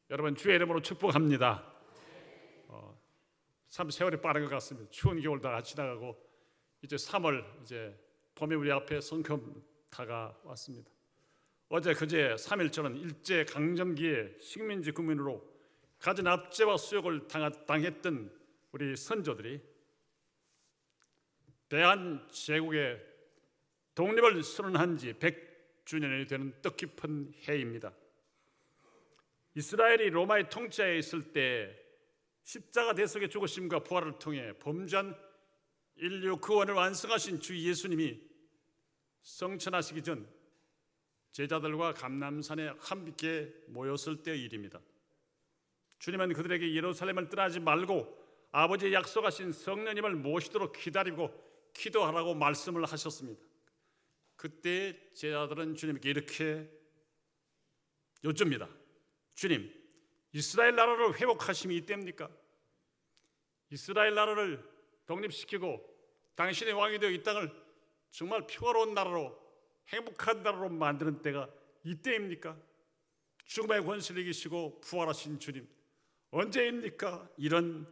여러분 주의 이름으로 축복합니다. 참 세월이 빠른 것 같습니다. 추운 겨울 다 지나가고 이제 3월 이제 봄이 우리 앞에 성큼 다가왔습니다. 어제 그제 3일절은 일제 강점기에 식민지 국민으로 가진 압제와 수욕을 당했던 우리 선조들이 대한제국의 독립을 선언한 지 100주년이 되는 뜻깊은 해입니다. 이스라엘이 로마의 통치하에 있을 때 십자가 대속의 죽으심과 부활을 통해 범죄한 인류 구원을 완성하신 주 예수님이 성천하시기 전 제자들과 감람산에 함께 모였을 때의 일입니다. 주님은 그들에게 예루살렘을 떠나지 말고 아버지의 약속하신 성령님을 모시도록 기다리고 기도하라고 말씀을 하셨습니다. 그때 제자들은 주님께 이렇게 여쭙니다. 주님, 이스라엘 나라를 회복하심이 이때입니까? 이스라엘 나라를 독립시키고 당신의 왕이 되어 이 땅을 정말 평화로운 나라로, 행복한 나라로 만드는 때가 이때입니까? 죽음의 권세를 이기시고 부활하신 주님, 언제입니까? 이런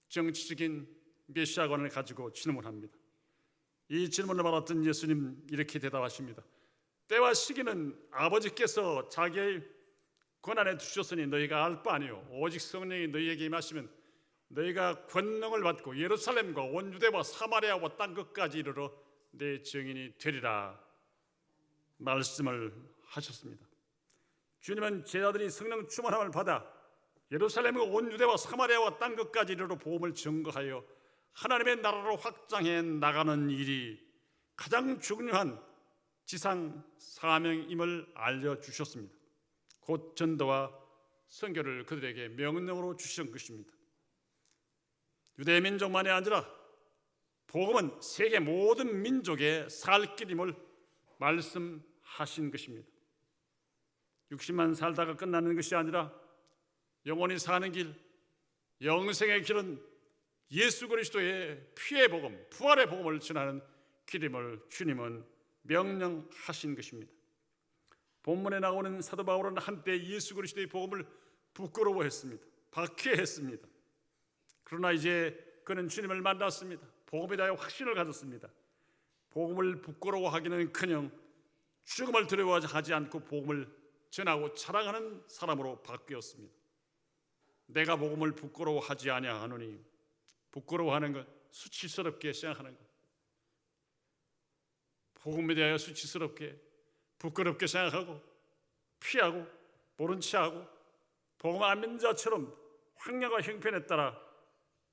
정치적인 메시아관을 가지고 질문합니다. 이 질문을 받았던 예수님 이렇게 대답하십니다. 때와 시기는 아버지께서 자기의 권한에 두셨으니 너희가 알 바 아니요 오직 성령이 너희에게 임하시면 너희가 권능을 받고 예루살렘과 온 유대와 사마리아와 땅 끝까지 이르러 내 증인이 되리라 말씀을 하셨습니다. 주님은 제자들이 성령 충만함을 받아 예루살렘과 온 유대와 사마리아와 땅 끝까지 이르러 복음을 증거하여 하나님의 나라로 확장해 나가는 일이 가장 중요한 지상 사명임을 알려주셨습니다. 곧 전도와 선교를 그들에게 명령으로 주신 것입니다. 유대 민족만이 아니라 복음은 세계 모든 민족의 살 길임을 말씀하신 것입니다. 60만 살다가 끝나는 것이 아니라 영원히 사는 길, 영생의 길은 예수 그리스도의 피의 복음, 부활의 복음을 전하는 길임을 주님은 명령하신 것입니다. 본문에 나오는 사도 바울은 한때 예수 그리스도의 복음을 부끄러워했습니다. 박해했습니다. 그러나 이제 그는 주님을 만났습니다. 복음에 대하여 확신을 가졌습니다. 복음을 부끄러워하기는커녕 죽음을 두려워하지 않고 복음을 전하고 자랑하는 사람으로 바뀌었습니다. 내가 복음을 부끄러워하지 아니하노니, 부끄러워하는 것, 수치스럽게 생각하는 것, 복음에 대하여 수치스럽게 부끄럽게 생각하고 피하고 모른 체하고 복음 안 믿는 자처럼 황량과 형편에 따라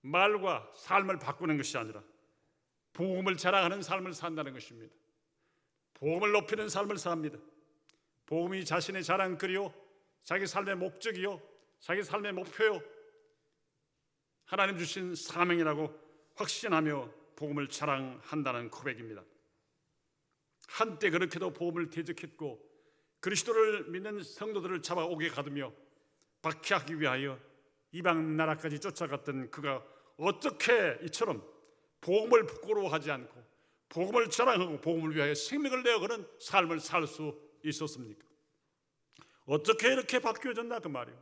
말과 삶을 바꾸는 것이 아니라 복음을 자랑하는 삶을 산다는 것입니다. 복음을 높이는 삶을 삽니다. 복음이 자신의 자랑거리요, 자기 삶의 목적이요, 자기 삶의 목표요, 하나님 주신 사명이라고 확신하며 복음을 자랑한다는 고백입니다. 한때 그렇게도 복음을 대적했고 그리스도를 믿는 성도들을 잡아오게 가두며 박해하기 위하여 이방 나라까지 쫓아갔던 그가 어떻게 이처럼 복음을 부끄러워하지 않고 복음을 자랑하고 복음을 위하여 생명을 내어 그런 삶을 살 수 있었습니까? 어떻게 이렇게 바뀌어졌나 그 말이에요.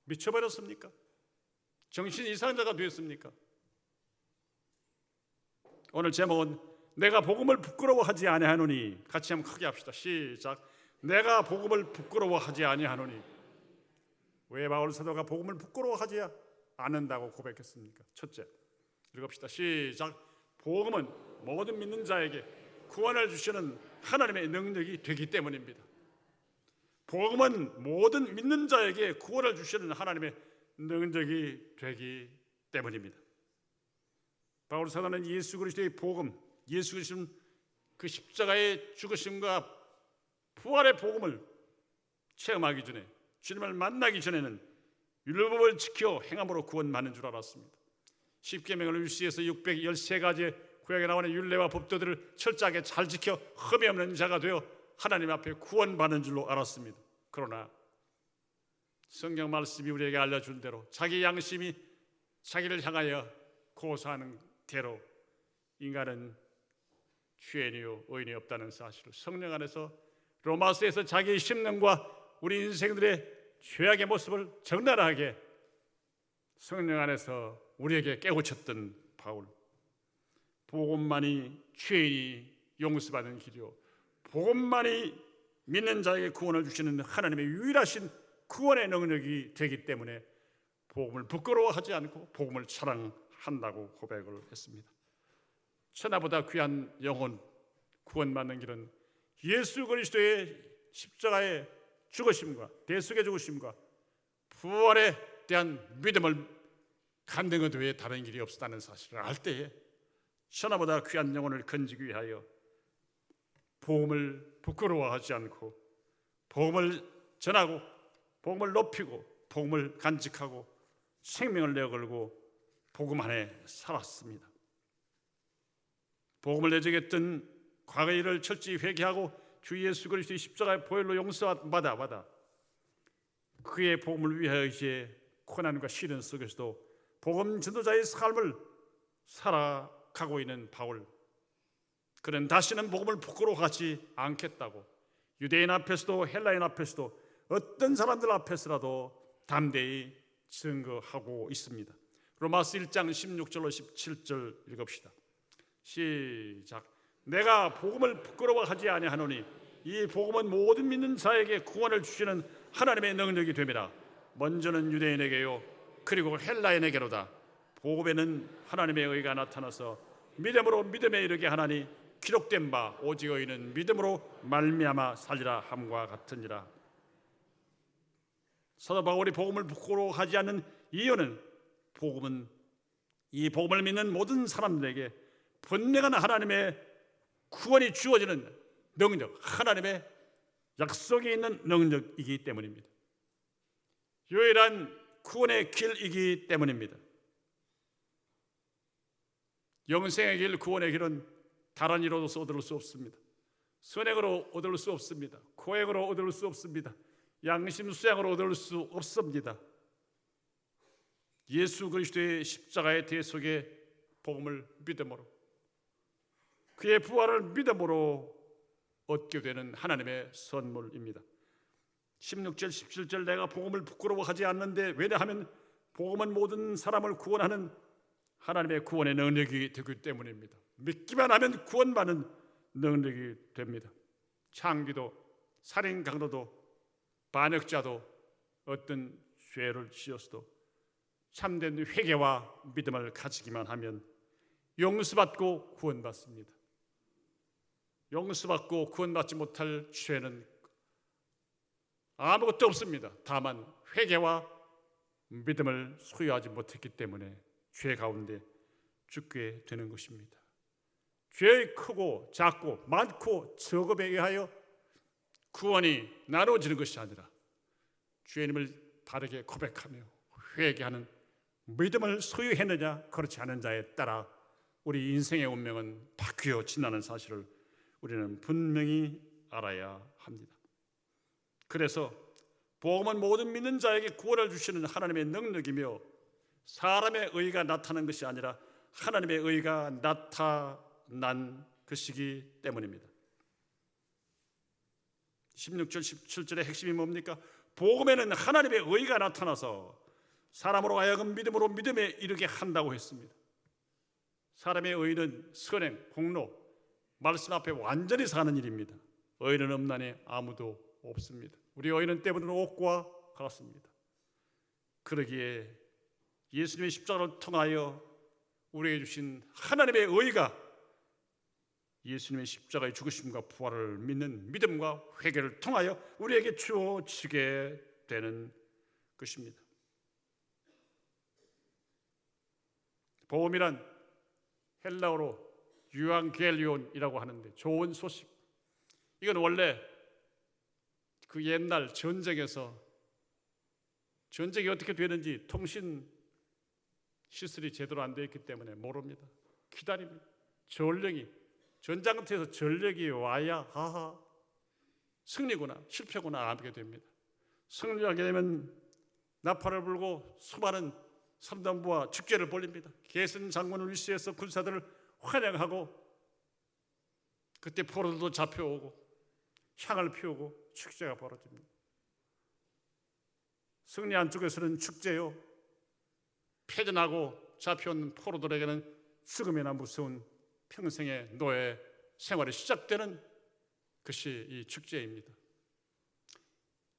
미쳐버렸습니까? 정신 이상자가 되었습니까? 오늘 제목은 내가 복음을 부끄러워하지 아니하노니, 같이 한번 크게 합시다. 시작. 내가 복음을 부끄러워하지 아니하노니. 왜 바울 사도가 복음을 부끄러워하지 않는다고 고백했습니까? 첫째, 읽읍시다. 시작. 복음은 모든 믿는 자에게 구원을 주시는 하나님의 능력이 되기 때문입니다. 복음은 모든 믿는 자에게 구원을 주시는 하나님의 능력이 되기 때문입니다. 바울 사도는 예수 그리스도의 복음, 예수 그리스도는 그 십자가의 죽으심과 부활의 복음을 체험하기 전에, 주님을 만나기 전에는 율법을 지켜 행함으로 구원받는 줄 알았습니다. 십계명을 위시해서 613가지의 구약에 나오는 율례와 법도들을 철저하게 잘 지켜 흠이 없는 자가 되어 하나님 앞에 구원받는 줄로 알았습니다. 그러나 성경 말씀이 우리에게 알려준 대로 자기 양심이 자기를 향하여 고소하는 대로 인간은 죄인이요 의인이 없다는 사실을 성령 안에서 로마서에서 자기의 심령과 우리 인생들의 죄악의 모습을 적나라하게 성령 안에서 우리에게 깨우쳤던 바울. 복음만이 죄인이 용서받는 길이요, 복음만이 믿는 자에게 구원을 주시는 하나님의 유일하신 구원의 능력이 되기 때문에 복음을 부끄러워하지 않고 복음을 사랑한다고 고백을 했습니다. 천하보다 귀한 영혼, 구원받는 길은 예수 그리스도의 십자가의 죽으심과 대속의 죽으심과 부활에 대한 믿음을 갖는 것 외에 다른 길이 없다는 사실을 알 때에 천하보다 귀한 영혼을 건지기 위하여 복음을 부끄러워하지 않고 복음을 전하고 복음을 높이고 복음을 간직하고 생명을 내어걸고 복음 안에 살았습니다. 복음을 내적했던 과거의 일을 철저히 회개하고 주 예수 그리스도의 십자가의 보혈로 용서받아 그의 복음을 위하여 이제 고난과 시련 속에서도 복음 전도자의 삶을 살아가고 있는 바울. 그는 다시는 복음을 부끄러워하지 않겠다고 유대인 앞에서도 헬라인 앞에서도 어떤 사람들 앞에서라도 담대히 증거하고 있습니다. 로마서 1장 16절로 17절 읽읍시다. 시작. 내가 복음을 부끄러워하지 아니하노니 이 복음은 모든 믿는 자에게 구원을 주시는 하나님의 능력이 됨이라. 먼저는 유대인에게요 그리고 헬라인에게로다. 복음에는 하나님의 의가 나타나서 믿음으로 믿음에 이르게 하나니 기록된 바 오직 의인은 믿음으로 말미암아 살리라 함과 같으니라. 사도 바울이 복음을 부끄러워하지 않는 이유는 복음은 이 복음을 믿는 모든 사람들에게 분명한 하나님의 구원이 주어지는 능력, 하나님의 약속이 있는 능력이기 때문입니다. 유일한 구원의 길이기 때문입니다. 영생의 길, 구원의 길은 다른 이로서 얻을 수 없습니다. 선행으로 얻을 수 없습니다. 고행으로 얻을 수 없습니다. 양심 수양으로 얻을 수 없습니다. 예수 그리스도의 십자가의 대속의 복음을 믿음으로 그의 부활을 믿음으로 얻게 되는 하나님의 선물입니다. 16절 17절 내가 복음을 부끄러워하지 않는데 왜냐하면 복음은 모든 사람을 구원하는 하나님의 구원의 능력이 되기 때문입니다. 믿기만 하면 구원받는 능력이 됩니다. 창기도 살인 강도도 반역자도 어떤 죄를 지었어도 참된 회개와 믿음을 가지기만 하면 용서받고 구원받습니다. 용서받고 구원받지 못할 죄는 아무것도 없습니다. 다만 회개와 믿음을 소유하지 못했기 때문에 죄 가운데 죽게 되는 것입니다. 죄의 크고 작고 많고 적음에 의하여 구원이 나눠지는 것이 아니라 주님을 바르게 고백하며 회개하는 믿음을 소유했느냐 그렇지 않은 자에 따라 우리 인생의 운명은 바뀌어진다는 사실을 우리는 분명히 알아야 합니다. 그래서 복음은 모든 믿는 자에게 구원을 주시는 하나님의 능력이며 사람의 의가 나타난 것이 아니라 하나님의 의가 나타난 것이기 때문입니다. 16절 17절의 핵심이 뭡니까? 복음에는 하나님의 의가 나타나서 사람으로 하여금 믿음으로 믿음에 이르게 한다고 했습니다. 사람의 의는 선행, 공로, 말씀 앞에 완전히 사는 일입니다. 의는 없나니 아무도 없습니다. 우리 의는 때문에 옥과 같습니다. 그러기에 예수님의 십자가를 통하여 우리에게 주신 하나님의 의가 예수님의 십자가의 죽으심과 부활을 믿는 믿음과 회개를 통하여 우리에게 주어지게 되는 것입니다. 복음이란 헬라어로 유앙겔리온이라고 하는데 좋은 소식. 이건 원래 그 옛날 전쟁에서 전쟁이 어떻게 되는지 통신 시설이 제대로 안 되어 있기 때문에 모릅니다. 기다립니다. 전령이 전장터에서 전력이 와야 하하 승리구나 실패구나 알게 됩니다. 승리하게 되면 나팔을 불고 수많은 삼단부와 축제를 벌립니다. 게슨 장군을 위시해서 군사들을 환영하고 그때 포로들도 잡혀오고 향을 피우고 축제가 벌어집니다. 승리 안쪽에서는 축제요, 패전하고 잡혀온 포로들에게는 죽음이나 무서운 평생의 노예 생활이 시작되는 것이 이 축제입니다.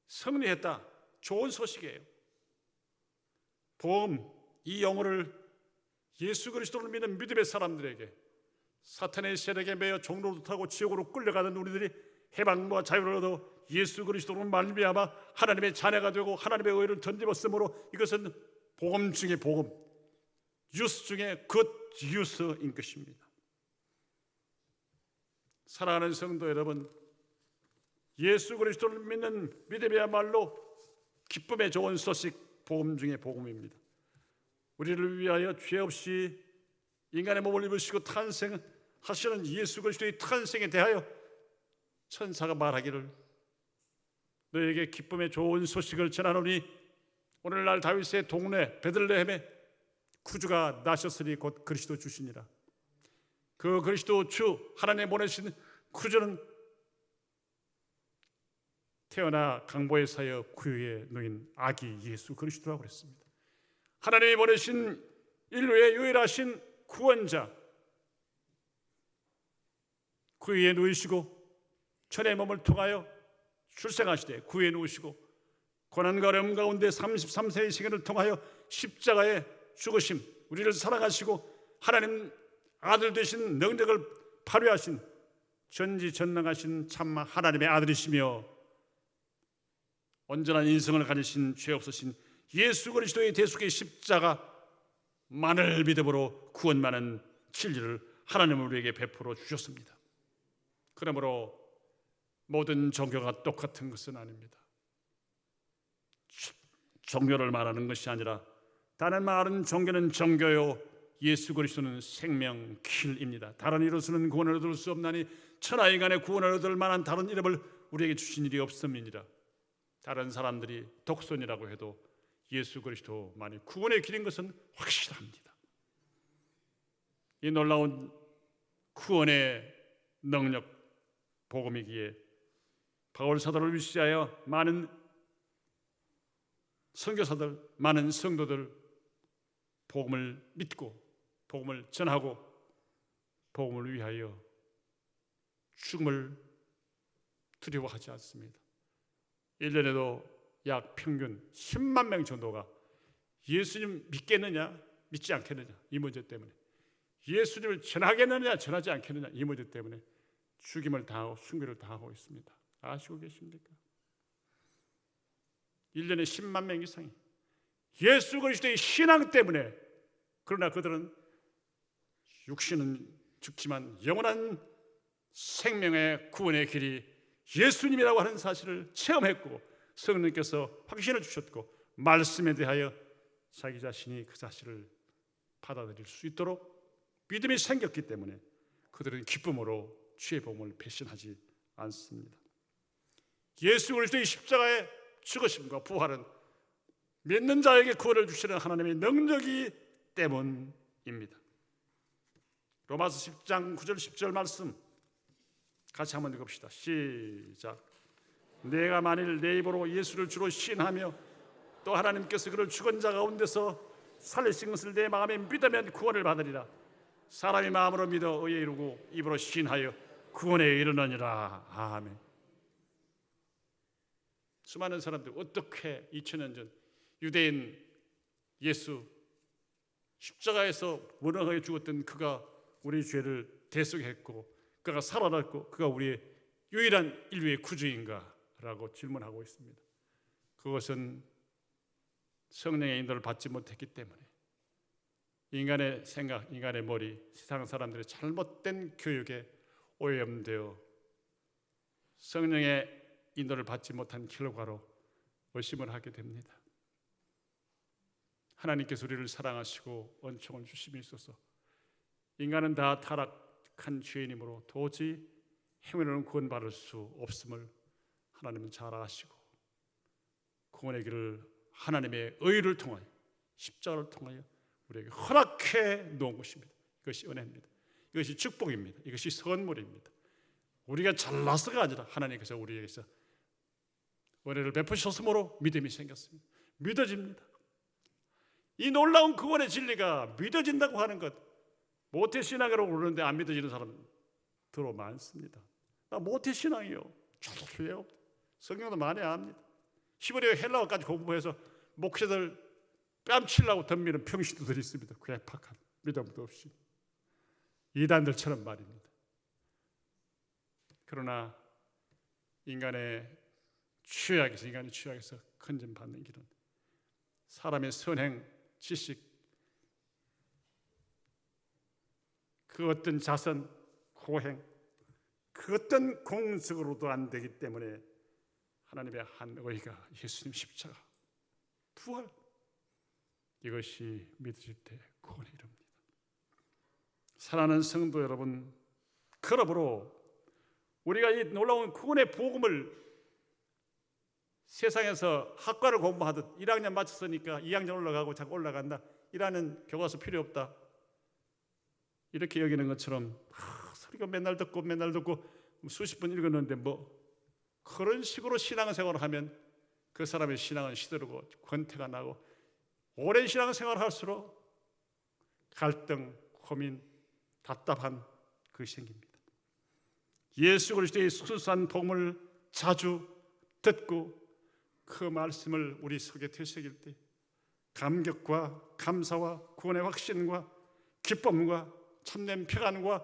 승리했다, 좋은 소식이에요. 복음, 이 영혼을 예수 그리스도를 믿는 믿음의 사람들에게, 사탄의 세력에 매여 종로를 타고 지옥으로 끌려가는 우리들이 해방과 자유를 얻어 예수 그리스도로 말미암아 하나님의 자녀가 되고 하나님의 의를 던집었으므로 이것은 복음 중에 복음, 뉴스 중에 굿 뉴스인 것입니다. 사랑하는 성도 여러분, 예수 그리스도를 믿는 믿음이야말로 기쁨의 좋은 소식, 복음 중에 복음입니다. 우리를 위하여 죄 없이 인간의 몸을 입으시고 탄생하시는 예수 그리스도의 탄생에 대하여 천사가 말하기를 너에게 기쁨의 좋은 소식을 전하노니 오늘날 다윗의 동네 베들레헴에 구주가 나셨으니 곧 그리스도 주시니라. 그 그리스도 주 하나님 보내신 구주는 태어나 강보에 사여 구유에 놓인 아기 예수 그리스도라고 그랬습니다. 하나님이 보내신 인류의 유일하신 구원자, 구유에 누이시고 천의 몸을 통하여 출생하시되 구유에 누우시고 고난과 어려움 가운데 33세의 시간을 통하여 십자가에 죽으심, 우리를 사랑하시고 하나님 아들 되신 능력을 발휘하신 전지전능하신 참 하나님의 아들이시며 온전한 인성을 가지신 죄 없으신 예수 그리스도의 대속의 십자가만을 믿음으로 구원만은 진리를 하나님은 우리에게 베풀어 주셨습니다. 그러므로 모든 종교가 똑같은 것은 아닙니다. 종교를 말하는 것이 아니라 다른 말은 종교는 종교요 예수 그리스도는 생명 길입니다. 다른 이로서는 구원을 얻을 수 없나니 천하 인간의 구원을 얻을 만한 다른 이름을 우리에게 주신 일이 없음이니라. 다른 사람들이 독선이라고 해도 예수 그리스도만이 구원의 길인 것은 확실합니다. 이 놀라운 구원의 능력 복음이기에 바울 사도를 위시하여 많은 선교사들, 많은 성도들 복음을 믿고 복음을 전하고 복음을 위하여 죽음을 두려워하지 않습니다. 1년에도 약 평균 10만 명 정도가 예수님 믿겠느냐 믿지 않겠느냐 이 문제 때문에, 예수님을 전하겠느냐 전하지 않겠느냐 이 문제 때문에 죽임을 당하고 순교를 당하고 있습니다. 아시고 계십니까? 1년에 10만 명 이상이 예수 그리스도의 신앙 때문에, 그러나 그들은 육신은 죽지만 영원한 생명의 구원의 길이 예수님이라고 하는 사실을 체험했고 성령께서 확신을 주셨고 말씀에 대하여 자기 자신이 그 사실을 받아들일 수 있도록 믿음이 생겼기 때문에 그들은 기쁨으로 주의 복음을 배신하지 않습니다. 예수 그리스도의 십자가의 죽으심과 부활은 믿는 자에게 구원을 주시는 하나님의 능력이 때문입니다. 로마서 10장 9절 10절 말씀 같이 한번 읽읍시다. 시작. 내가 만일 내 입으로 예수를 주로 시인하며 또 하나님께서 그를 죽은 자 가운데서 살리신 것을 내 마음에 믿으면 구원을 받으리라. 사람이 마음으로 믿어 의에 이르고 입으로 시인하여 구원에 이르느니라. 아멘. 수많은 사람들 어떻게 2000년 전 유대인 예수 십자가에서 무능하게 죽었던 그가 우리 죄를 대속했고 그가 살아났고 그가 우리의 유일한 인류의 구주인가? 라고 질문하고 있습니다. 그것은 성령의 인도를 받지 못했기 때문에 인간의 생각, 인간의 머리, 세상 사람들의 잘못된 교육에 오염되어 성령의 인도를 받지 못한 결과로 의심을 하게 됩니다. 하나님께서 우리를 사랑하시고 은총을 주심에 있어서 인간은 다 타락한 죄인이므로 도저히 행위로는 구원받을 수 없음을 하나님은 잘 아시고 구원의 길을 하나님의 의를 통하여 십자가를 통하여 우리에게 허락해 놓은 것입니다. 이것이 은혜입니다. 이것이 축복입니다. 이것이 선물입니다. 우리가 잘나서가 아니라 하나님께서 우리에게서 은혜를 베푸셨으므로 믿음이 생겼습니다. 믿어집니다. 이 놀라운 구원의 진리가 믿어진다고 하는 것, 모태신앙이라고 그러는데 안 믿어지는 사람 더러 많습니다. 나 모태신앙이요. 저도요. 성경도 많이 압니다. 히브리어 헬라어까지 공부해서 목회자들 뺨치려고 덤비는 평신도들이 있습니다. 괴팍한 믿음도 없이 이단들처럼 말입니다. 그러나 인간의 취약에서 건진받는 길은 사람의 선행, 지식, 그 어떤 자선, 고행, 그 어떤 공적으로도 안 되기 때문에 하나님의 한 의가 예수님 십자가, 부활, 이것이 믿으실 때 구원에 이릅니다. 사랑하는 성도 여러분, 그러므로 우리가 이 놀라운 구원의 복음을 세상에서 학과를 공부하듯 1학년 마쳤으니까 2학년 올라가고 자꾸 올라간다, 1학년 교과서 필요 없다, 이렇게 여기는 것처럼 설교 맨날 듣고 수십 분 읽었는데 그런 식으로 신앙생활을 하면 그 사람의 신앙은 시들고 권태가 나고 오랜 신앙생활을 할수록 갈등, 고민, 답답한 것이 생깁니다. 예수 그리스도의 순수한 복음을 자주 듣고 그 말씀을 우리 속에 되새길 때 감격과 감사와 구원의 확신과 기쁨과 참된 평안과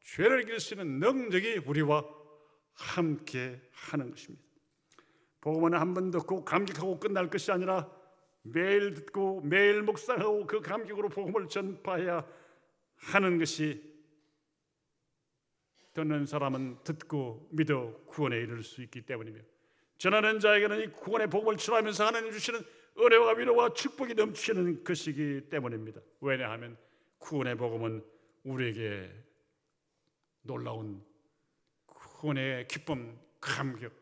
죄를 이길 수 있는 능력이 우리와 함께 하는 것입니다. 복음은 한 번 듣고 감격하고 끝날 것이 아니라 매일 듣고 매일 묵상하고 그 감격으로 복음을 전파해야 하는 것이, 듣는 사람은 듣고 믿어 구원에 이를 수 있기 때문이며, 전하는 자에게는 이 구원의 복음을 전하면서 하나님 주시는 은혜와 위로와 축복이 넘치는 것이기 때문입니다. 왜냐하면 구원의 복음은 우리에게 놀라운 구원의 기쁨, 감격,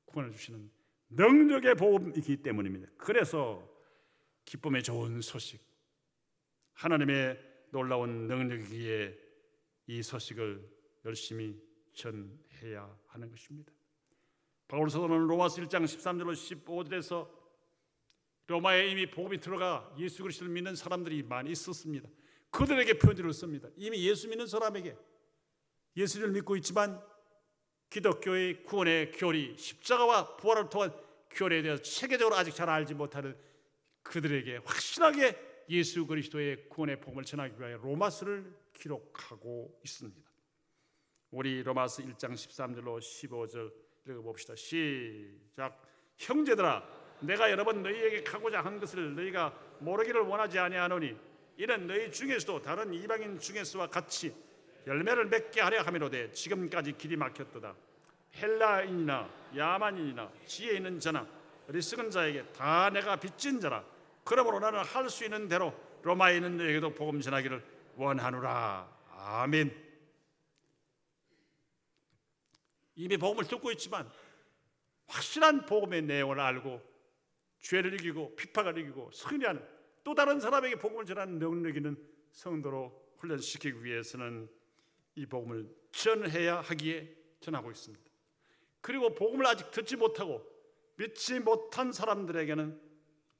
구원을 주시는 능력의 복음이기 때문입니다. 그래서 기쁨의 좋은 소식, 하나님의 놀라운 능력이기에 이 소식을 열심히 전해야 하는 것입니다. 바울 사도는 로마서 1장 13절로 15절에서 로마에 이미 복음이 들어가 예수 그리스도를 믿는 사람들이 많이 있었습니다. 그들에게 편지를 씁니다. 이미 예수 믿는 사람에게, 예수를 믿고 있지만 기독교의 구원의 교리, 십자가와 부활을 통한 교리에 대해서 체계적으로 아직 잘 알지 못하는 그들에게 확실하게 예수 그리스도의 구원의 복음을 전하기 위하여 로마서를 기록하고 있습니다. 우리 로마서 1장 13절로 15절 읽어봅시다. 시작. 형제들아, 내가 여러 번 너희에게 가고자 한 것을 너희가 모르기를 원하지 아니하노니 이는 너희 중에서도 다른 이방인 중에서와 같이 열매를 맺게 하려 함이로되 지금까지 길이 막혔도다. 헬라인이나 야만인이나 지혜 있는 자나 어리석은 자에게 다 내가 빚진 자라. 그러므로 나는 할 수 있는 대로 로마에 있는 너에게도 복음 전하기를 원하노라. 아멘. 이미 복음을 듣고 있지만 확실한 복음의 내용을 알고 죄를 이기고 핍박을 이기고 승리하는, 또 다른 사람에게 복음을 전하는 능력 있는 성도로 훈련시키기 위해서는 이 복음을 전해야 하기에 전하고 있습니다. 그리고 복음을 아직 듣지 못하고 믿지 못한 사람들에게는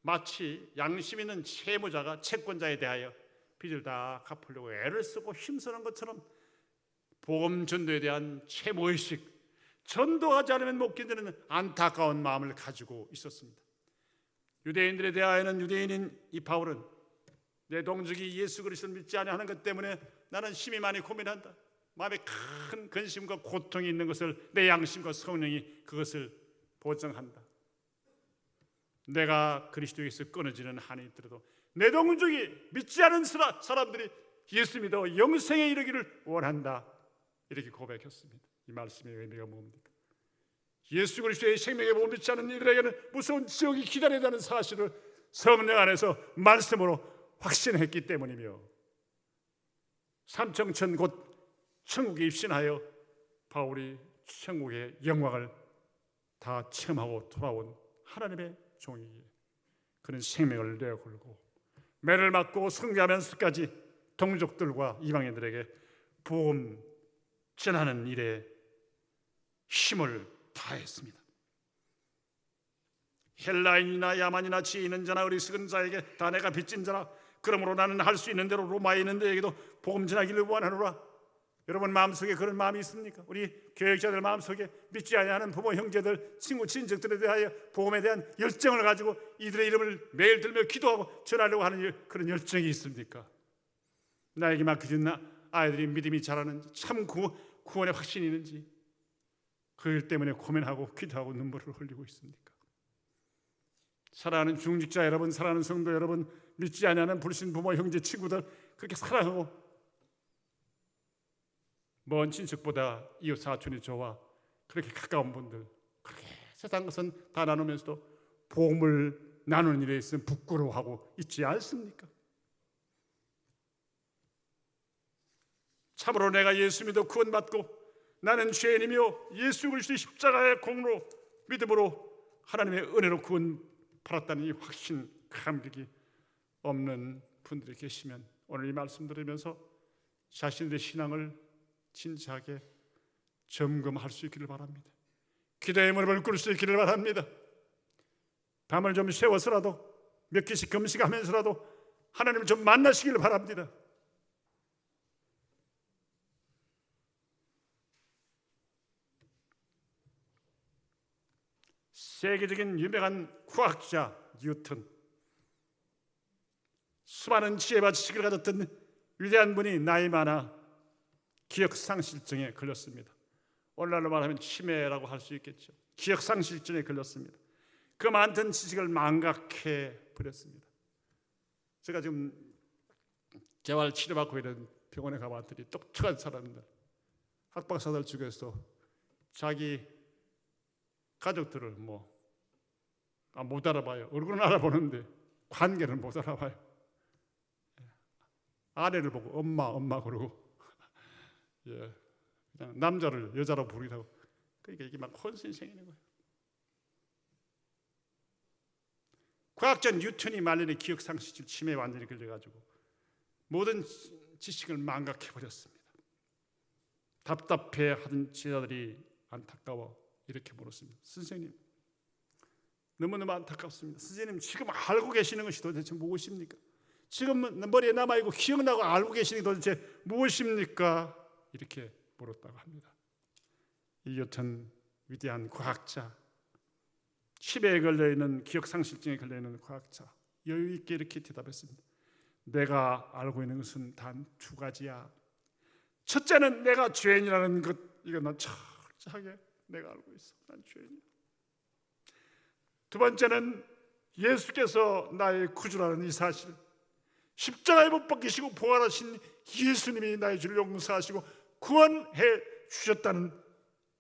마치 양심 있는 채무자가 채권자에 대하여 빚을 다 갚으려고 애를 쓰고 힘쓰는 것처럼 복음 전도에 대한 채무의식, 전도하지 않으면 못 견디는 안타까운 마음을 가지고 있었습니다. 유대인들에 대하여는 유대인인 이 바울은 내 동족이 예수 그리스도를 믿지 아니하는 것 때문에 나는 심히 많이 고민한다. 마음에 큰 근심과 고통이 있는 것을 내 양심과 성령이 그것을 보증한다. 내가 그리스도에서 끊어지는 한이 있더라도 내 동족이 믿지 않은 사람들이 예수 믿어 영생에 이르기를 원한다. 이렇게 고백했습니다. 이 말씀의 의미가 뭡니까? 예수 그리스도의 생명의 복음을 믿지 않는 이들에게는 무서운 지옥이 기다려야 하는 사실을 성령 안에서 말씀으로 확신했기 때문이며, 삼청천 곧 천국에 입신하여 바울이 천국의 영광을 다 체험하고 돌아온 하나님의 종이기에 그는 생명을 내어걸고 매를 맞고 승리하면서까지 동족들과 이방인들에게 복음 전하는 일에 힘을 다했습니다. 헬라인이나 야만이나 지혜 있는 자나 어리석은 자에게 다 내가 빚진 자라. 그러므로 나는 할 수 있는 대로 로마에 있는 데에게도 복음 전하기를 원하노라. 여러분 마음속에 그런 마음이 있습니까? 우리 교역자들 마음속에 믿지 아니하는 부모, 형제들, 친구, 친척들에 대하여 복음에 대한 열정을 가지고 이들의 이름을 매일 들며 기도하고 전하려고 하는 그런 열정이 있습니까? 나에게 맡겨진 아이들이 믿음이 자라는지, 참 구원의 확신이 있는지, 그 일 때문에 고민하고 기도하고 눈물을 흘리고 있습니까? 사랑하는 중직자 여러분, 사랑하는 성도 여러분, 믿지 아니하는 불신 부모, 형제, 친구들 그렇게 사랑하고 먼 친척보다 이웃 사촌이 저와 그렇게 가까운 분들, 그렇게 세상 것은 다 나누면서도 복음을 나누는 일에 있으면 부끄러워하고 있지 않습니까? 참으로 내가 예수 믿어 구원받고 나는 죄인이며 예수 그리스도의 십자가의 공로 믿음으로 하나님의 은혜로 구원 받았다는 이 확신, 감격이 없는 분들이 계시면 오늘 이 말씀 들으면서 자신들의 신앙을 진지하게 점검할 수 있기를 바랍니다. 기도의 무릎을 꿇을 수 있기를 바랍니다. 밤을 좀 새워서라도 몇 개씩 금식하면서라도 하나님을 좀 만나시기를 바랍니다. 세계적인 유명한 과학자 뉴턴, 수많은 지혜와 지식을 가졌던 위대한 분이 나이 많아 기억상실증에 걸렸습니다. 오늘날로 말하면 치매라고 할 수 있겠죠. 기억상실증에 걸렸습니다. 그 많던 지식을 망각해 버렸습니다. 제가 지금 재활 치료받고 있는 병원에 가봤더니 똑똑한 사람들, 학박사들 중에서 자기 가족들을 못 알아봐요. 얼굴은 알아보는데 관계를 못 알아봐요. 아내를 보고 엄마 그러고 그냥 남자를 여자로 부르기도. 그러니까 이게 막 혼선이 생기는 거예요. 과학자 뉴턴이 말년에 기억상실증 치매에 완전히 걸려가지고 모든 지식을 망각해 버렸습니다. 답답해하던 제자들이 안타까워 이렇게 물었습니다. 선생님, 너무너무 안타깝습니다. 선생님, 지금 알고 계시는 것이 도대체 무엇입니까? 지금 머리에 남아있고 기억나고 알고 계시는 게 도대체 무엇입니까? 이렇게 물었다고 합니다. 이 여튼 위대한 과학자, 치매에 걸려있는 기억상실증에 걸려있는 과학자 여유 있게 이렇게 대답했습니다. 내가 알고 있는 것은 단 두 가지야. 첫째는 내가 죄인이라는 것, 이거 난 철저하게 내가 알고 있어. 난 죄인이야. 두 번째는 예수께서 나의 구주라는 이 사실, 십자가에 못 박히시고 부활하신 예수님이 나의 죄를 용서하시고 구원해 주셨다는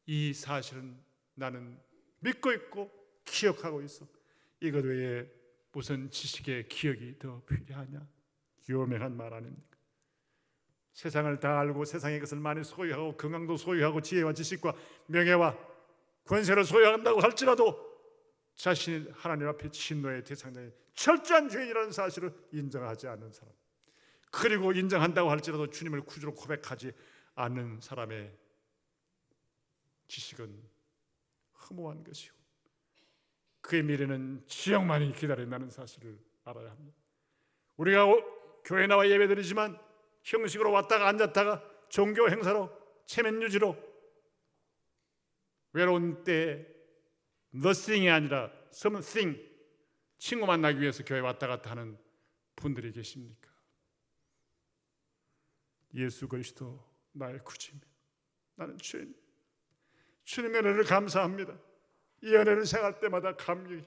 이 사실은 나는 믿고 있고 기억하고 있어. 이것 외에 무슨 지식의 기억이 더 필요하냐? 유명한 말 아닙니까? 세상을 다 알고 세상의 것을 많이 소유하고 건강도 소유하고 지혜와 지식과 명예와 권세를 소유한다고 할지라도 자신이 하나님 앞에 진노의 대상자인 철저한 죄인이라는 사실을 인정하지 않는 사람, 그리고 인정한다고 할지라도 주님을 구주로 고백하지 않는 사람의 지식은 허무한 것이요, 그의 미래는 지옥만이 기다린다는 사실을 알아야 합니다. 우리가 교회 나와 예배드리지만 형식으로 왔다가 앉았다가 종교 행사로 체면 유지로 외로운 때 nothing이 아니라 something, 친구 만나기 위해서 교회 왔다 갔다 하는 분들이 계십니까? 예수 그리스도 나의 구주입니다. 나는 죄인. 주님의 은혜를 감사합니다. 이 은혜를 생각할 때마다 감격이,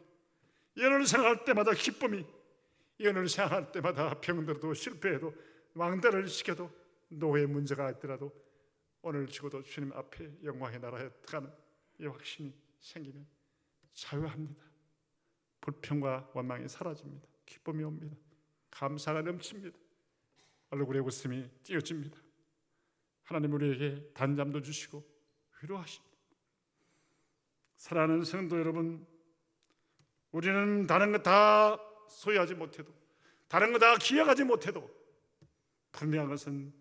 이 은혜를 생각할 때마다 기쁨이, 이 은혜를 생각할 때마다 병들어도 실패해도 왕따를 시켜도 노예 문제가 있더라도 오늘 죽어도 주님 앞에 영광의 나라에 들어가는 이 확신이 생기면 자유합니다. 불평과 원망이 사라집니다. 기쁨이 옵니다. 감사가 넘칩니다. 얼굴에 웃음이 띄어집니다. 하나님 우리에게 단잠도 주시고 위로하십니다. 사랑하는 성도 여러분, 우리는 다른 거 다 소유하지 못해도, 다른 거 다 기억하지 못해도 분명한 것은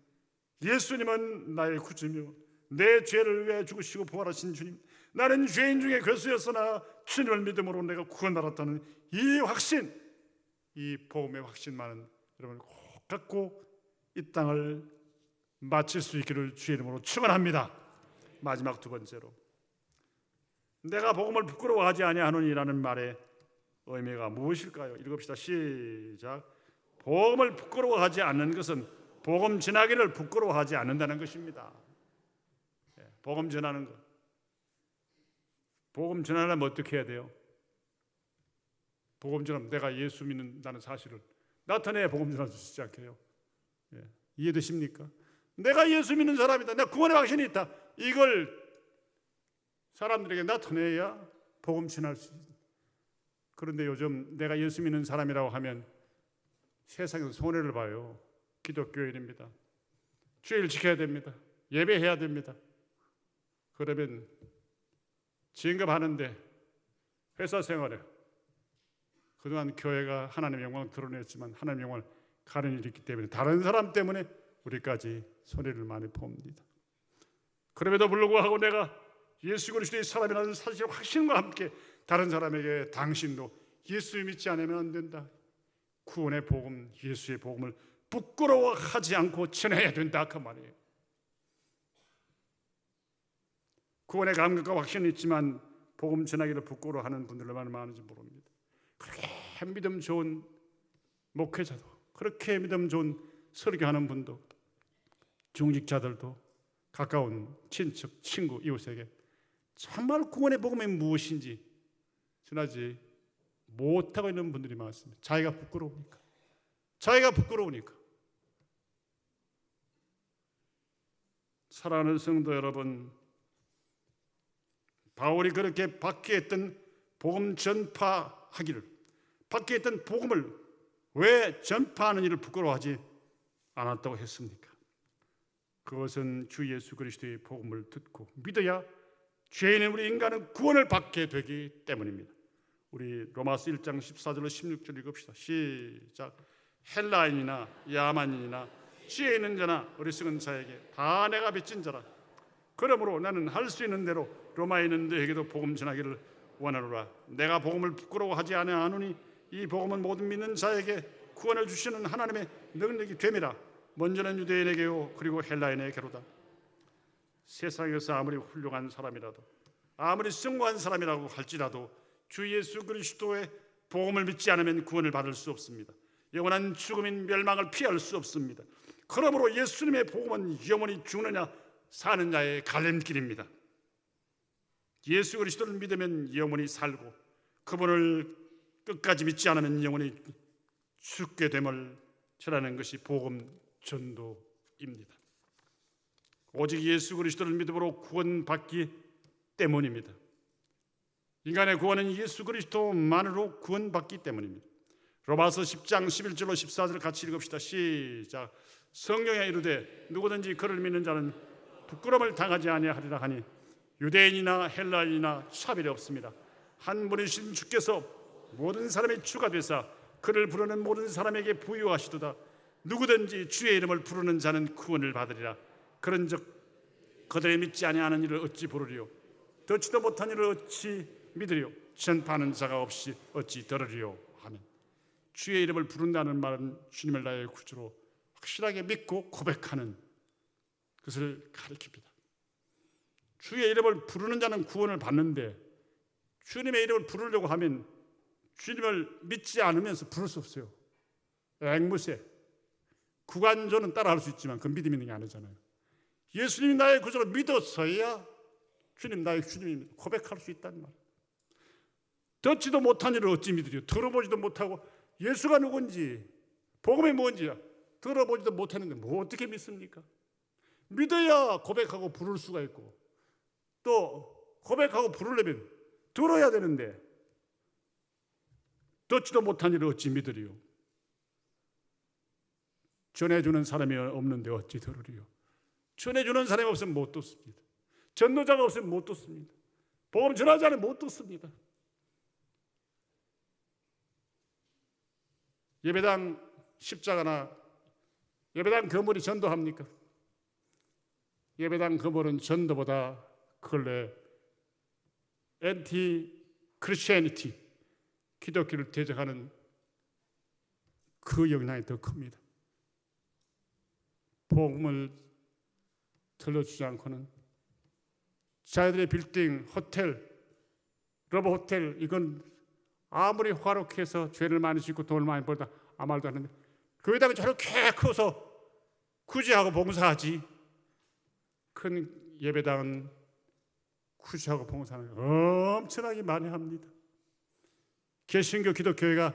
예수님은 나의 구주며 내 죄를 위해 죽으시고 부활하신 주님, 나는 죄인 중에 괴수였으나 주님을 믿음으로 내가 구원받았다는 이 확신, 이 복음의 확신만은 여러분 꼭 갖고 이 땅을 마칠 수 있기를 주의 이름으로 축원합니다. 마지막 두 번째로, 내가 복음을 부끄러워하지 아니하노니라는 말의 의미가 무엇일까요? 읽읍시다. 시작. 복음을 부끄러워하지 않는 것은 복음 전하기를 부끄러워하지 않는다는 것입니다. 복음 전하는 것. 복음 전하려면 어떻게 해야 돼요? 복음 전하면 내가 예수 믿는다는 사실을 나타내야 복음 전할 수 있지 않게요? 이해되십니까? 내가 예수 믿는 사람이다, 내가 구원의 확신이 있다, 이걸 사람들에게 나타내야 복음 전할 수 있습니다. 그런데 요즘 내가 예수 믿는 사람이라고 하면 세상에서 손해를 봐요. 기독교인입니다, 주일 지켜야 됩니다, 예배해야 됩니다. 그러면 진급하는데 회사 생활에 그동안 교회가 하나님의 영광을 드러냈지만 하나님의 영광을 가는 일이 있기 때문에 다른 사람 때문에 우리까지 손해를 많이 봅니다. 그럼에도 불구하고 내가 예수 그리스도의 사람이라는 사실 확신과 함께 다른 사람에게 당신도 예수 믿지 않으면 안 된다, 구원의 복음, 예수의 복음을 부끄러워하지 않고 전해야 된다 그 말이에요. 구원의 감격과 확신이 있지만 복음 전하기를 부끄러워하는 분들 얼마나 많은지 모릅니다. 그렇게 믿음 좋은 목회자도, 그렇게 믿음 좋은 설교하는 분도, 중직자들도 가까운 친척, 친구, 이웃에게 정말 구원의 복음이 무엇인지 전하지 못하고 있는 분들이 많습니다. 자기가 부끄러우니까. 사랑하는 성도 여러분, 바울이 그렇게 받게 했던 복음 전파하기를, 받게 했던 복음을 왜 전파하는 일을 부끄러워하지 않았다고 했습니까? 그것은 주 예수 그리스도의 복음을 듣고 믿어야 죄인인 우리 인간은 구원을 받게 되기 때문입니다. 우리 로마서 1장 14절로 16절 읽읍시다. 시작. 헬라인이나 야만인이나 지혜 있는 자나 어리석은 자에게 다 내가 빚진 자라. 그러므로 나는 할 수 있는 대로 로마에 있는 너에게도 복음 전하기를 원하노라. 내가 복음을 부끄러워하지 아니하노니 이 복음은 모든 믿는 자에게 구원을 주시는 하나님의 능력이 됨이라. 먼저는 유대인에게요 그리고 헬라인에게로다. 세상에서 아무리 훌륭한 사람이라도, 아무리 성공한 사람이라고 할지라도 주 예수 그리스도의 복음을 믿지 않으면 구원을 받을 수 없습니다. 영원한 죽음인 멸망을 피할 수 없습니다. 그러므로 예수님의 복음은 영원히 죽느냐 사느냐의 갈림길입니다. 예수 그리스도를 믿으면 영원히 살고, 그분을 끝까지 믿지 않으면 영원히 죽게 됨을 전하는 것이 복음 전도입니다. 오직 예수 그리스도를 믿음으로 구원받기 때문입니다. 인간의 구원은 예수 그리스도만으로 구원받기 때문입니다. 로마서 10장 11절로 14절 같이 읽읍시다. 시작. 성경에 이르되 누구든지 그를 믿는 자는 부끄러움을 당하지 아니하리라 하니 유대인이나 헬라인이나 차별이 없습니다. 한 분이신 주께서 모든 사람의 주가 되사 그를 부르는 모든 사람에게 부유하시도다. 누구든지 주의 이름을 부르는 자는 구원을 받으리라. 그런즉 그들이 믿지 아니하는 일을 어찌 부르리요? 듣지도 못한 일을 어찌 믿으리요? 전파하는 자가 없이 어찌 들으리요? 하면, 주의 이름을 부른다는 말은 주님을 나의 구주로 확실하게 믿고 고백하는 것을 가리킵니다. 주의 이름을 부르는 자는 구원을 받는데, 주님의 이름을 부르려고 하면 주님을 믿지 않으면서 부를 수 없어요. 앵무새, 구간조는 따라할 수 있지만 그 믿음 있는 게 아니잖아요. 예수님이 나의 구주로 믿어서야 주님 나의 주님입니다 고백할 수 있다는 말. 듣지도 못한 일을 어찌 믿으리요? 들어보지도 못하고 예수가 누군지, 복음이 뭔지 들어보지도 못했는데 뭐 어떻게 믿습니까? 믿어야 고백하고 부를 수가 있고, 또 고백하고 부르려면 들어야 되는데 듣지도 못한 일을 어찌 믿으리요? 전해주는 사람이 없는데 어찌 들으리요? 전해주는 사람이 없으면 못 듣습니다. 전도자가 없으면 못 듣습니다. 복음 전하자는 못 듣습니다. 예배당 십자가나 예배당 거물이 전도합니까? 예배당 거물은 전도보다 근래 엔티 크리스티애니티, 기독교를 대적하는 그 영향이 더 큽니다. 복음을 들려주지 않고는 자기들의 빌딩, 호텔, 러버 호텔, 이건 아무리 화목해서 해서 죄를 많이 짓고 돈을 많이 벌다 아무 말도 안 하는데 교회당이 저렇게 커서 구제하고 봉사하지, 큰 예배당은 구제하고 봉사는 엄청나게 많이 합니다. 개신교 기독교회가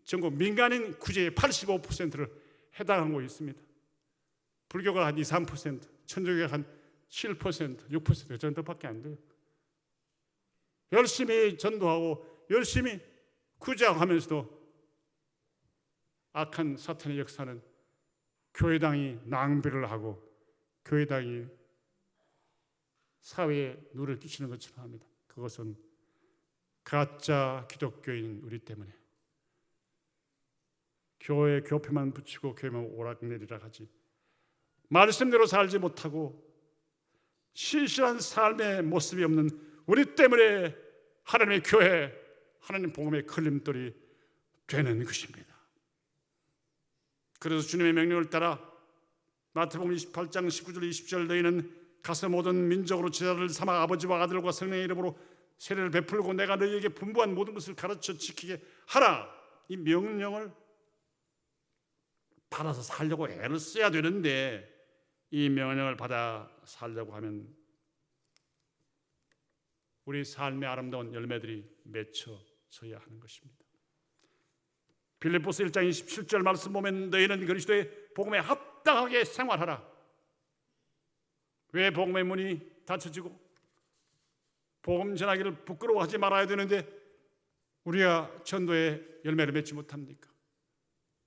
전국 민간인 구제의 85%를 해당하고 있습니다. 불교가 한 2, 3%, 천주교가 한 7%, 6% 정도밖에 안 돼요. 열심히 전도하고 열심히 구제하고 하면서도 악한 사탄의 역사는 교회당이 낭비를 하고 교회당이 사회에 누를 끼치는 것처럼 합니다. 그것은 가짜 기독교인 우리 때문에 교회 교표만 붙이고 교회만 오락내리락 하지 말씀대로 살지 못하고 신실한 삶의 모습이 없는 우리 때문에 하나님의 교회, 하나님 복음의 걸림돌이 되는 것입니다. 그래서 주님의 명령을 따라 마태복음 28장 19절 20절 너희는 가서 모든 민족으로 제자를 삼아 아버지와 아들과 성령의 이름으로 세례를 베풀고 내가 너희에게 분부한 모든 것을 가르쳐 지키게 하라. 이 명령을 받아서 살려고 애를 써야 되는데 이 명령을 받아 살려고 하면 우리 삶의 아름다운 열매들이 맺혀져야 하는 것입니다. 빌립보서 1장 27절 말씀 보면 너희는 그리스도의 복음에 합당하게 생활하라. 왜 복음의 문이 닫혀지고 복음 전하기를 부끄러워하지 말아야 되는데 우리가 전도의 열매를 맺지 못합니까?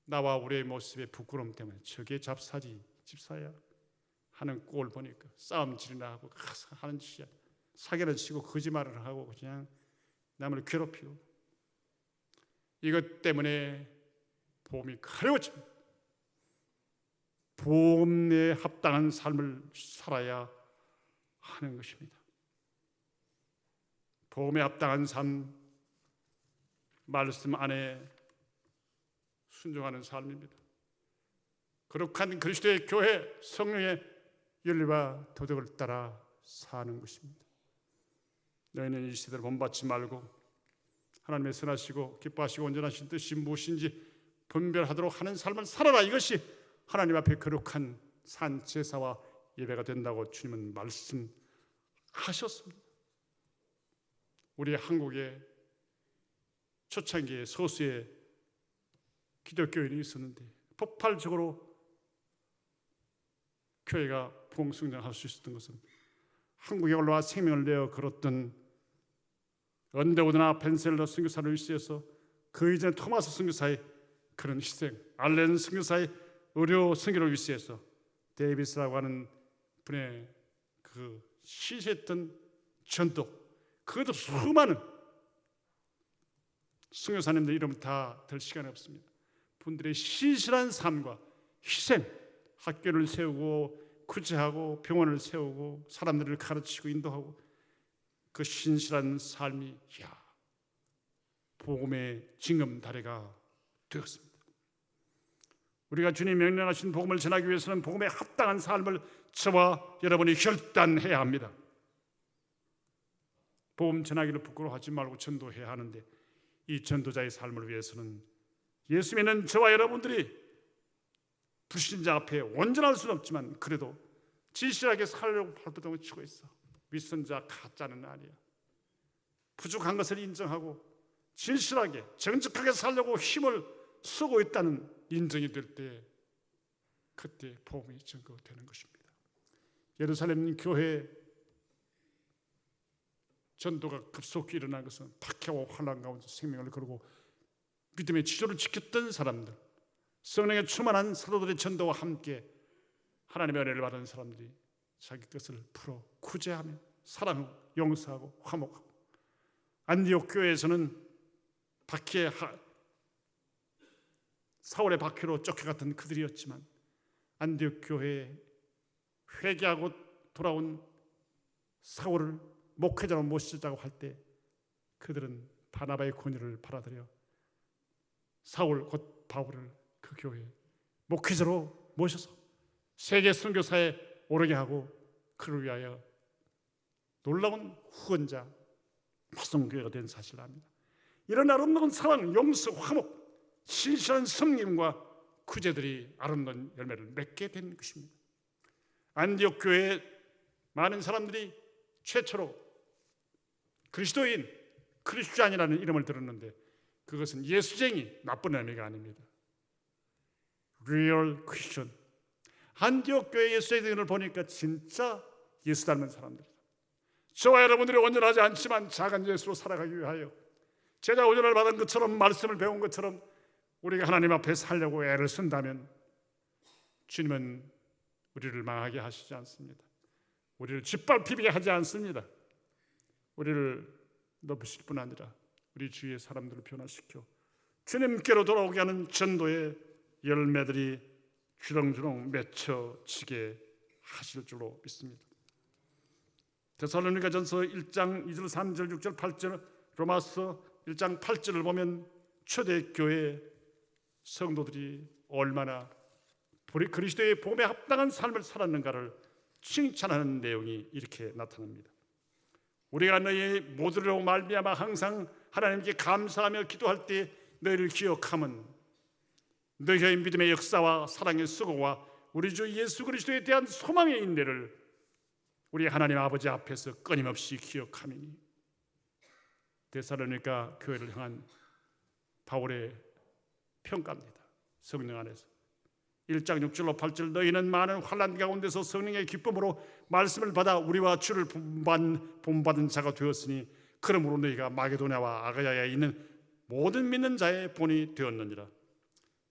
나와 우리의 모습의 부끄러움 때문에 저게 잡사지 집사야 하는 꼴 보니까 싸움질이나 하고 하는 짓이야. 사기를 치고 거짓말을 하고 그냥 남을 괴롭히고 이것 때문에 복음이 가려워집니다. 복음에 합당한 삶을 살아야 하는 것입니다. 복음에 합당한 삶, 말씀 안에 순종하는 삶입니다. 거룩한 그리스도의 교회, 성령의 윤리와 도덕을 따라 사는 것입니다. 너희는 이 시대를 본받지 말고 하나님의 선하시고 기뻐하시고 온전하신 뜻이 무엇인지 분별하도록 하는 삶을 살아라. 이것이 하나님 앞에 거룩한 산 제사와 예배가 된다고 주님은 말씀하셨습니다. 우리 한국의 초창기에 소수의 기독교인이 있었는데 폭발적으로 교회가 부흥성장할 수 있었던 것은 한국에 올라와 생명을 내어 걸었던 언데우드나 벤셀러 선교사를 위시해서 그 이전 토마스 선교사의 그런 희생, 알렌 선교사의 의료 선교를 위시해서 데이비스라고 하는 분의 그 시시했던 전도, 그것도 수많은 선교사님들 이름 다 들 시간이 없습니다. 분들의 신실한 삶과 희생, 학교를 세우고 구제하고 병원을 세우고 사람들을 가르치고 인도하고 그 신실한 삶이 복음의 징검다리가 되었습니다. 우리가 주님 명령하신 복음을 전하기 위해서는 복음에 합당한 삶을 저와 여러분이 결단해야 합니다. 복음 전하기를 부끄러워하지 말고 전도해야 하는데 이 전도자의 삶을 위해서는 예수 믿는 저와 여러분들이 불신자 앞에 온전할 수는 없지만 그래도 진실하게 살려고 발버둥을 치고 있어. 위선자 가짜는 아니야. 부족한 것을 인정하고 진실하게 정직하게 살려고 힘을 쓰고 있다는 인정이 될 때 그때 복음이 증거되는 것입니다. 예루살렘 교회 전도가 급속히 일어난 것은 박해와 환난 가운데 생명을 걸고 믿음의 지조를 지켰던 사람들, 성령에 충만한 사도들의 전도와 함께 하나님의 은혜를 받은 사람들이 자기 것을 풀어 구제하며 사랑하고 용서하고 화목하고 안디옥 교회에서는 사울의 박해로 쫓겨갔던 그들이었지만 안디옥 교회에 회개하고 돌아온 사울을 목회자로 모시자고 할 때 그들은 바나바의 권유를 받아들여 사울 곧 바울을 그 교회에 목회자로 모셔서 세계 선교사에 오르게 하고 그를 위하여 놀라운 후원자 화성교회가 된 사실을 압니다. 이런 아름다운 사랑, 용서, 화목, 신실한 성님과 구제들이 아름다운 열매를 맺게 된 것입니다. 안디옥 교회에 많은 사람들이 최초로 그리스도인, 크리스찬이라는 이름을 들었는데 그것은 예수쟁이, 나쁜 의미가 아닙니다. Real Christian. 안디옥 교회 예수쟁이들을 보니까 진짜 예수 닮은 사람들이다. 저와 여러분들이 온전하지 않지만 작은 예수로 살아가기 위하여 제가 온전을 받은 것처럼 말씀을 배운 것처럼 우리가 하나님 앞에 살려고 애를 쓴다면 주님은 우리를 망하게 하시지 않습니다. 우리를 짓밟히게 하지 않습니다. 우리를 높이실 뿐 아니라 우리 주위의 사람들을 변화시켜 주님께로 돌아오게 하는 전도의 열매들이 주렁주렁 맺혀지게 하실 줄로 믿습니다. 데살로니가전서 1장 2절 3절 6절 8절 로마서 1장 8절을 보면 초대교회 성도들이 얼마나 그리스도의 복음에 합당한 삶을 살았는가를 칭찬하는 내용이 이렇게 나타납니다. 우리가 너희 모두로 말미암아 항상 하나님께 감사하며 기도할 때 너희를 기억함은 너희의 믿음의 역사와 사랑의 수고와 우리 주 예수 그리스도에 대한 소망의 인내를 우리 하나님 아버지 앞에서 끊임없이 기억함이니. 데살로니가 교회를 향한 바울의 평가입니다. 성령 안에서 1장 6절로 8절 너희는 많은 환난 가운데서 성령의 기쁨으로 말씀을 받아 우리와 주를 본받은 자가 되었으니 그러므로 너희가 마게도냐와 아가야에 있는 모든 믿는 자의 본이 되었느니라.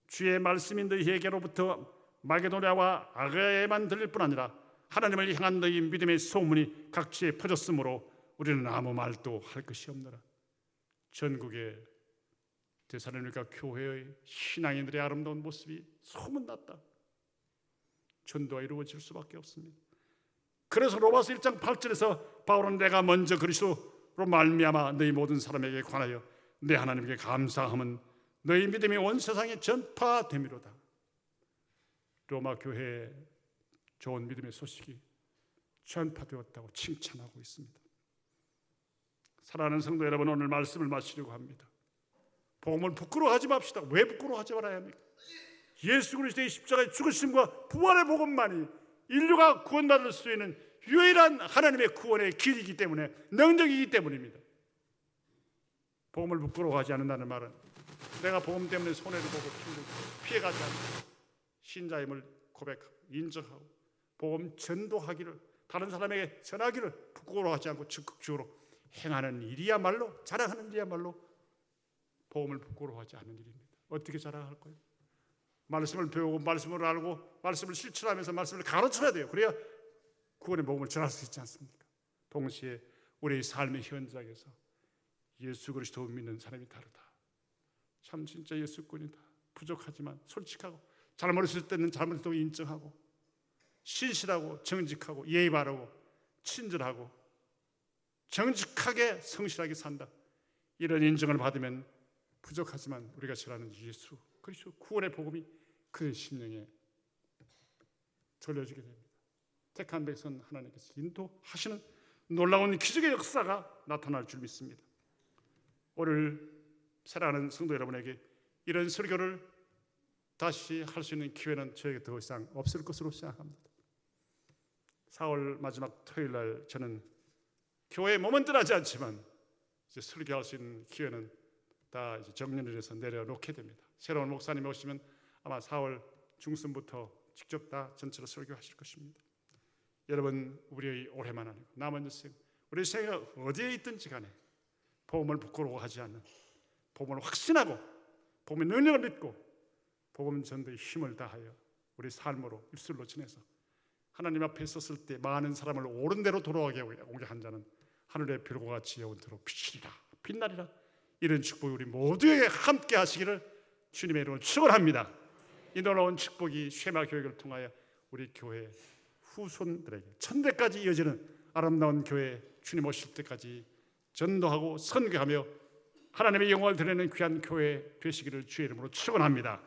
주의 말씀이 너희에게로부터 마게도냐와 아가야에만 들릴 뿐 아니라 하나님을 향한 너희 믿음의 소문이 각지에 퍼졌으므로 우리는 아무 말도 할 것이 없노라. 전국의 데살로니가 교회의 신앙인들의 아름다운 모습이 소문났다. 전도가 이루어질 수밖에 없습니다. 그래서 로마서 1장 8절에서 바울은 내가 먼저 그리스도로 말미암아 너희 모든 사람에게 관하여 내 하나님께 감사함은 너희 믿음이 온 세상에 전파됨이로다. 로마 교회에 좋은 믿음의 소식이 전파되었다고 칭찬하고 있습니다. 사랑하는 성도 여러분, 오늘 말씀을 마치려고 합니다. 복음을 부끄러워하지 맙시다. 왜 부끄러워하지 말아야 합니까? 예수 그리스도의 십자가의 죽으심과 부활의 복음만이 인류가 구원받을 수 있는 유일한 하나님의 구원의 길이기 때문에, 능력이기 때문입니다. 복음을 부끄러워하지 않는다는 말은 내가 복음 때문에 손해를 보고 피해가지 않고 신자임을 고백하고 인정하고 복음 전도하기를, 다른 사람에게 전하기를 부끄러워하지 않고 적극적으로 행하는 일이야말로, 자랑하는 일이야말로 복음을 부끄러워하지 않는 일입니다. 어떻게 자랑할 거예요? 말씀을 배우고 말씀을 알고 말씀을 실천하면서 말씀을 가르쳐야 돼요. 그래야 구원의 복음을 전할 수 있지 않습니까? 동시에 우리의 삶의 현장에서 예수 그리스도 믿는 사람이 다르다. 참 진짜 예수꾼이다. 부족하지만 솔직하고 잘못했을 때는 잘못했다고 인정하고 신실하고 정직하고 예의 바르고 친절하고 정직하게 성실하게 산다. 이런 인정을 받으면 부족하지만 우리가 잘 아는 예수 그리스도 구원의 복음이 그의 심령에 전려지게 됩니다. 택한 백성 하나님께서 인도하시는 놀라운 기적의 역사가 나타날 줄 믿습니다. 오늘 사랑하는 성도 여러분에게 이런 설교를 다시 할 수 있는 기회는 저에게 더 이상 없을 것으로 생각합니다. 4월 마지막 토요일 날 저는 교회에 몸은 떠나지 않지만 이제 설교할 수 있는 기회는 다 이제 정년을해서 내려놓게 됩니다. 새로운 목사님이 오시면 아마 4월 중순부터 직접 다 전체로 설교하실 것입니다. 여러분, 우리의 올해만 아니고 남은 인생, 우리 생애가 어디에 있든지 간에 복음을 부끄러워하지 않는, 복음을 확신하고 복음의 능력을 믿고 복음 전도의 힘을 다하여 우리 삶으로 입술로 전해서 하나님 앞에 섰을 때 많은 사람을 옳은 대로 돌아오게 오게 한 자는 하늘의 별과 같이 영원토록 비치리라, 빛나리라. 이런 축복이 우리 모두에게 함께 하시기를 주님의 이름으로 축원합니다. 이 놀라운 축복이 쉐마 교육을 통하여 우리 교회 후손들에게 천대까지 이어지는 아름다운 교회 주님 오실 때까지 전도하고 선교하며 하나님의 영광을 드리는 귀한 교회 되시기를 주의 이름으로 축원합니다.